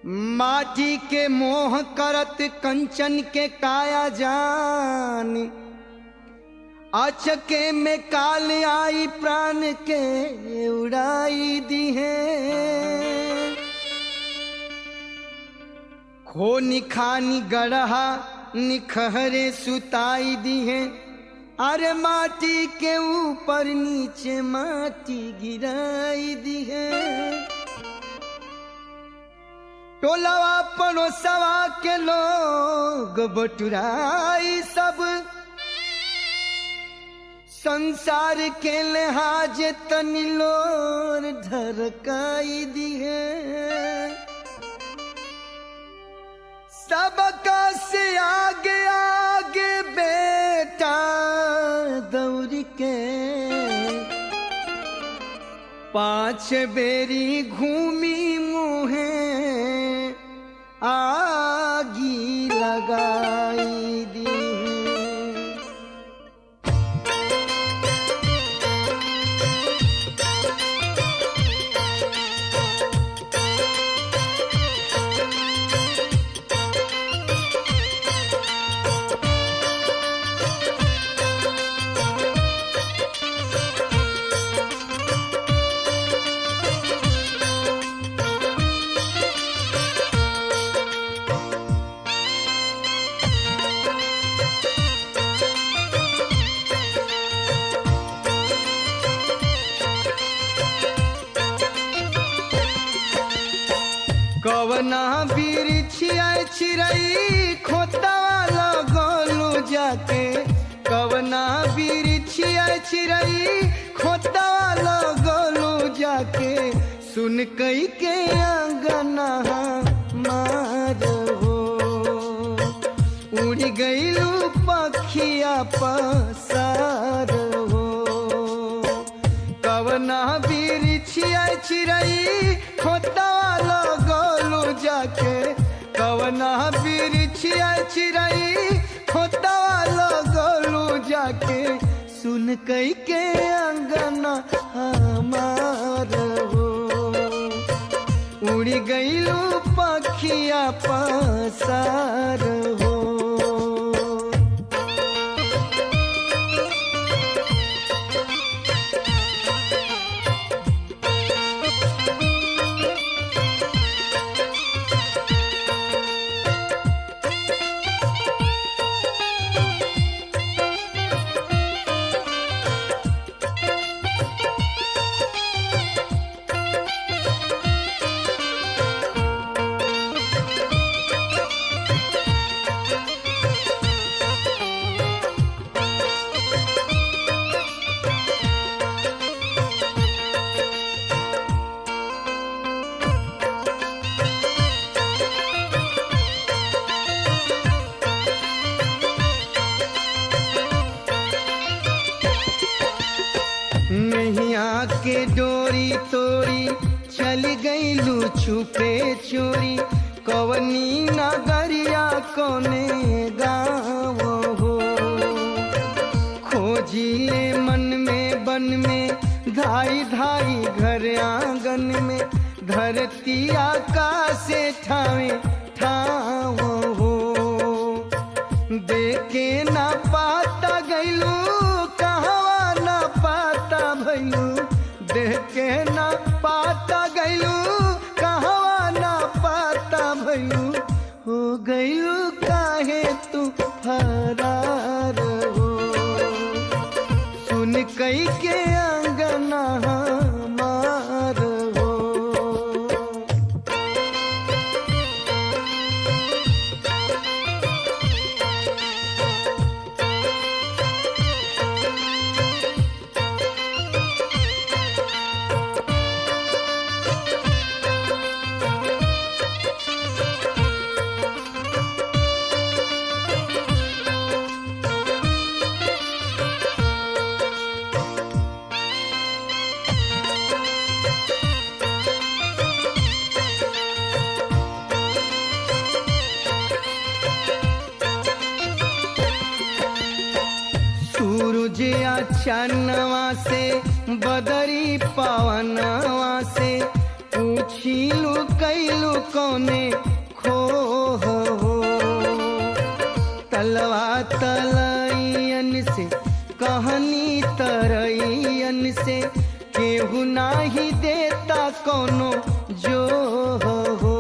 माटी के मोह करत कंचन के काया जान, अचके में काल आई प्राण के उड़ाई दी है। खो निखानी गढ़हा निखहरे सुताई दी है। अरे माटी के ऊपर नीचे माटी गिराई दी है। टोलवा पड़ोसवा के लोग बटुराई सब, संसार के लिहाज तनी लोर ढरकाई दी है। सबका से आगे आगे बेटा दौड़ के, पांच बेरी घूमी मुहे आगी लगाई दी। कवना बिरछिया चिरई खोतवा लगलू जाके, कवना बिरछिया चिरई खोतवा लगलू जाके, सुन कई के अंगना मार हो। उड़ गईलू पखिया पसार हो। कवना बिरछिया चिरई खोतवा लगलू जाके, कवना बिरछिया चिरई खोतवा लगलू जाके, सुन कई के अंगना हमार हो। उड़ गईलू पखिया पसार हो। के डोरी तोरी चल गईलू छुपे चोरी, कवनी नगरिया कोने गाँव हो। खोजिले मन में बन में धाई धाई घर आंगन में, धरती आकाश ठावे ठाव हो। देखे ना पाता गईलू कहवा ना पाता भैलू, देखे ना पाता गईलू कहवा ना पाता भैलू। हो गईलू काहे तू फरार हो। सुन कई के अंगना हमार हो। सूरज चानवा से बदरी पवनवा से पूछ पूछिलू कैलू कौने खो हो। तलवा तलैयन से कहानी तरैयन से केहू नाही देता कोनो जो हो।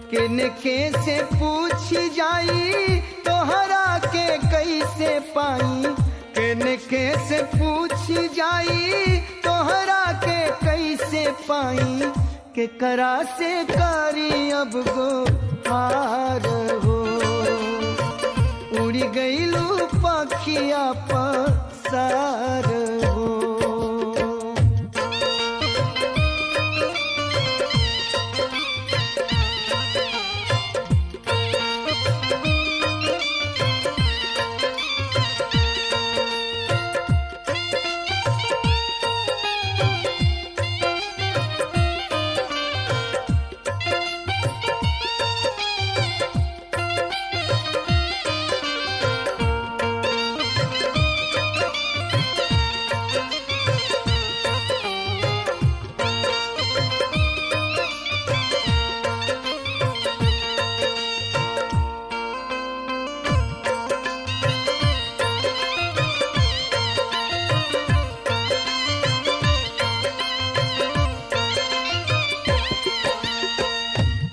किनके से पूछ जाई तोहरा के कैसे पाई, किनके से पूछ जाई तोहरा के कैसे पाई, के करा से करी अब गो हार हो। उड़ी गईलू पखिया पसार हो।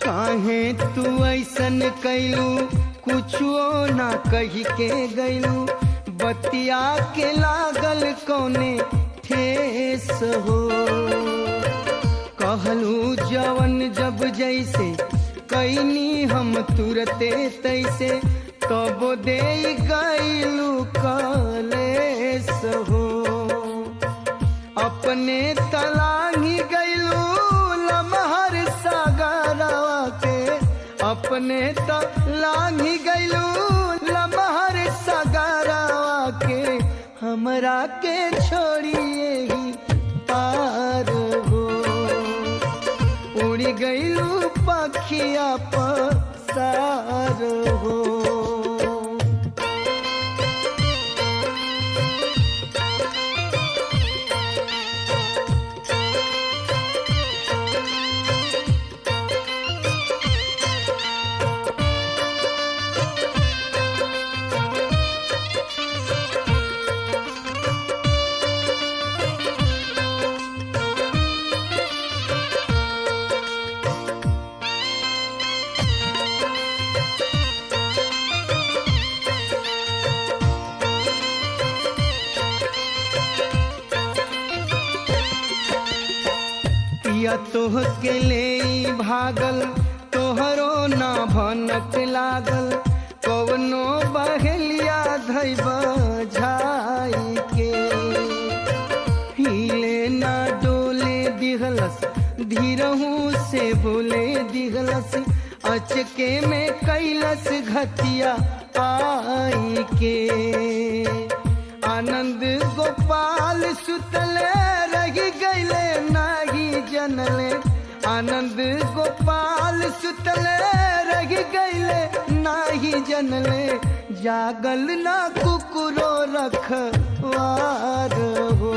काहे तू ऐसन कैलू कुछो ना कही के गैलू, बतिया के लागल कौने ठेस हो। कहलू जवन जब जैसे कैनी हम तुरते तैसे, तब दे गैलू कलेस हो। अपने तलांगी गैलू लमहर सागरवा के, अपने तलांगी गैलू लमहर सागरवा के, हमरा के छोड़िए ही पार हो। उड़ी गईलू पखिया पसार हो। पिया तोह के ले भागल, तोहरो ना भनक लागल, कवनो बहेलिया धैब झाई के। हिले ना डोले दिहलस, धीरहू से बोले दिहलस, अचके में कैलस घतिया आई के। आनंद गोपाल सुतले रही गईले नाही जनले, आनंद गोपाल सुतले रही गईले नाही जनले, जागल ना कुकुरो रखवार हो।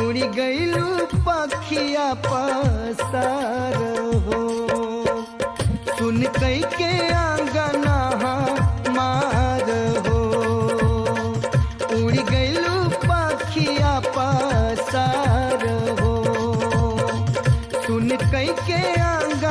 उड़ी गईलू पखिया पसार हो। सुन कई के आंगना मार हो। उड़ी गईलू पखिया पसार हो। सुन कई के आंगना